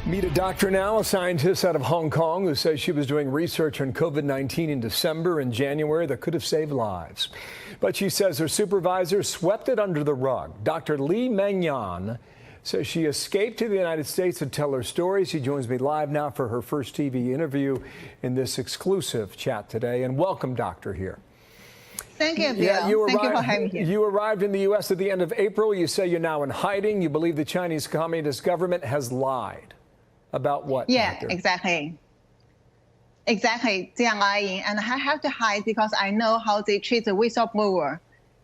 Meet a doctor now, a scientist out of Hong Kong who says she was doing research on COVID-19 in December and January that could have saved lives. But she says her supervisor swept it under the rug. Dr. Li-Meng Yan says she escaped to the United States to tell her story. She joins me live now for her first TV interview in this exclusive chat today. And welcome, doctor, here. Thank you, Bill. Thank you for having me here. You arrived in the U.S. at the end of April. You say you're now in hiding. You believe the Chinese Communist government has lied. About what? Yeah, doctor? Exactly. They are lying. And I have to hide because I know how they treat the whistleblower.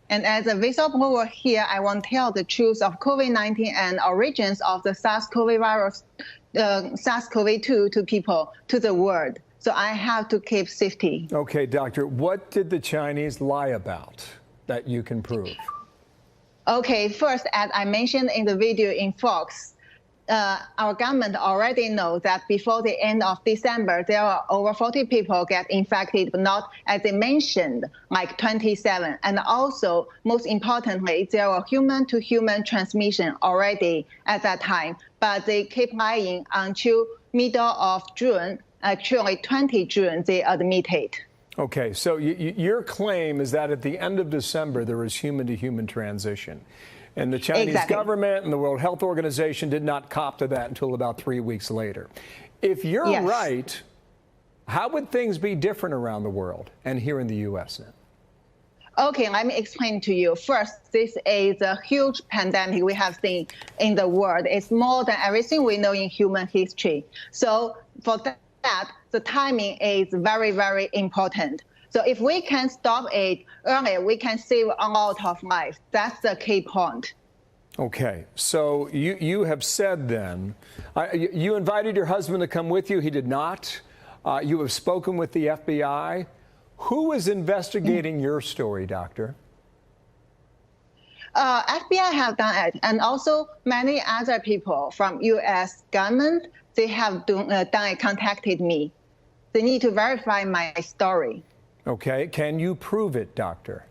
And as a whistleblower here, I want to tell the truth of COVID-19 and origins of the SARS-CoV-2 to people, to the world. So I have to keep safety. Okay, doctor, what did the Chinese lie about that you can prove? Okay, first, as I mentioned in the video in Fox, our government already knows that before the end of December, there are over 40 people get infected, but not, as they mentioned, like 27. And also, most importantly, there were human-to-human transmission already at that time. But they keep lying until middle of June. Actually, 20 June, they admitted. Okay, so your claim is that at the end of December, there was human-to-human transition. And the Chinese government and the World Health Organization did not cop to that until about 3 weeks later. If you're right, how would things be different around the world and here in the U.S. then? Okay, let me explain to you. First, this is a huge pandemic we have seen in the world. It's more than everything we know in human history. So for that, the timing is very, very important. So if we can stop it early, we can save a lot of lives. That's the key point. Okay, so you have said then, you invited your husband to come with you. He did not. You have spoken with the FBI. Who is investigating your story, doctor? FBI have done it, and also many other people from U.S. government, they have contacted me. They need to verify my story. Okay, can you prove it, doctor?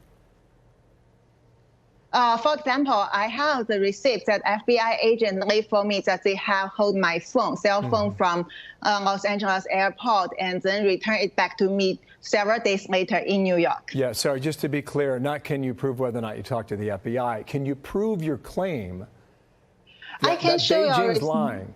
For example, I have the receipt that FBI agent leave for me that they have hold my phone, cell phone from Los Angeles airport and then return it back to me several days later in New York. Yeah, sorry, just to be clear, not can you prove whether or not you talked to the FBI. Can you prove your claim that Beijing's lying?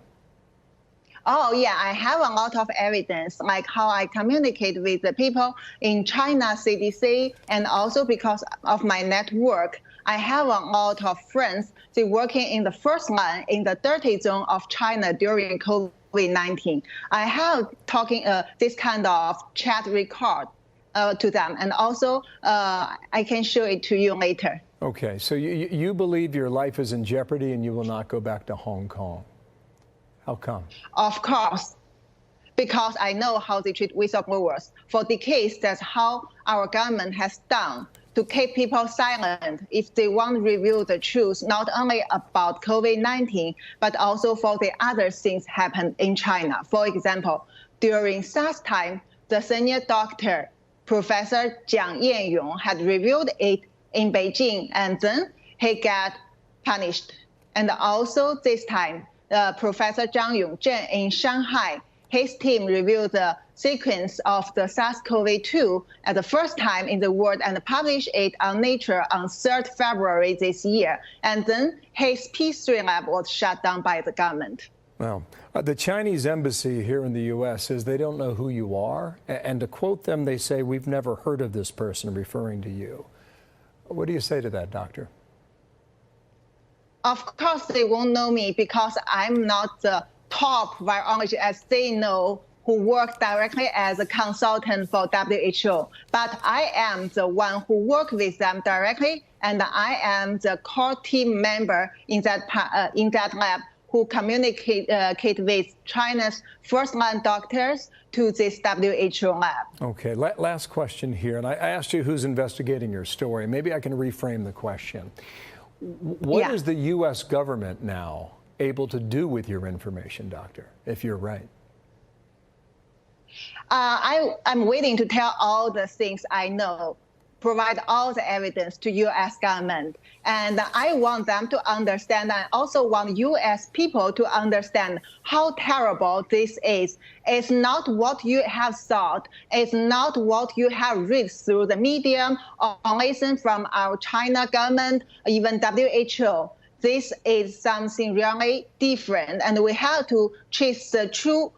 Oh, yeah, I have a lot of evidence, like how I communicate with the people in China CDC, and also because of my network, I have a lot of friends they working in the first line in the dirty zone of China during COVID-19. I have talking this kind of chat record to them, and also I can show it to you later. Okay, so you believe your life is in jeopardy and you will not go back to Hong Kong. How come? Of course, because I know how they treat whistleblowers. For decades, that's how our government has done to keep people silent if they want to reveal the truth, not only about COVID-19, but also for the other things happened in China. For example, during SARS time, the senior doctor, Professor Jiang Yanyong, had revealed it in Beijing, and then he got punished. And also this time, Professor Zhang Yongzhen in Shanghai, his team reviewed the sequence of the SARS-CoV-2 at the first time in the world and published it on Nature on 3rd February this year. And then his P3 lab was shut down by the government. Well, the Chinese embassy here in the U.S. says they don't know who you are. And to quote them, they say, "We've never heard of this person," referring to you. What do you say to that, doctor? Of course, they won't know me because I'm not the top virologist as they know who work directly as a consultant for WHO. But I am the one who work with them directly, and I am the core team member in that lab who communicate with China's first-line doctors to this WHO lab. Okay, last question here. And I asked you who's investigating your story. Maybe I can reframe the question. What is the U.S. government now able to do with your information, doctor, if you're right? I'm willing to tell all the things I know provide all the evidence to U.S. government. And I want them to understand, and also want U.S. people to understand how terrible this is. It's not what you have thought. It's not what you have read through the media or listened from our China government, even WHO. This is something really different, and we have to trace the true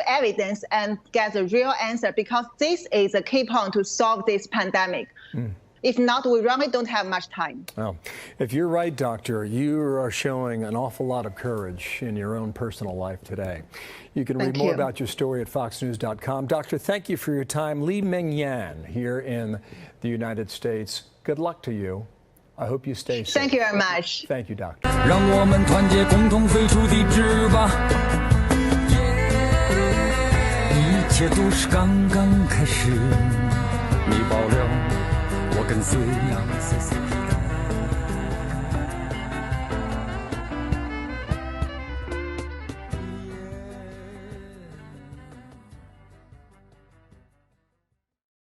evidence and get the real answer, because this is a key point to solve this pandemic. If not, we really don't have much time. Well, if you're right, Doctor, you are showing an awful lot of courage in your own personal life today. You can read more about your story at foxnews.com. Doctor, thank you for your time. Li-Meng Yan here in the United States. Good luck to you. I hope you stay safe. Thank you very much. Thank you, Doctor. 让我们团结，共同飞出的翅膀。一切都是刚刚开始。你爆料，我跟随。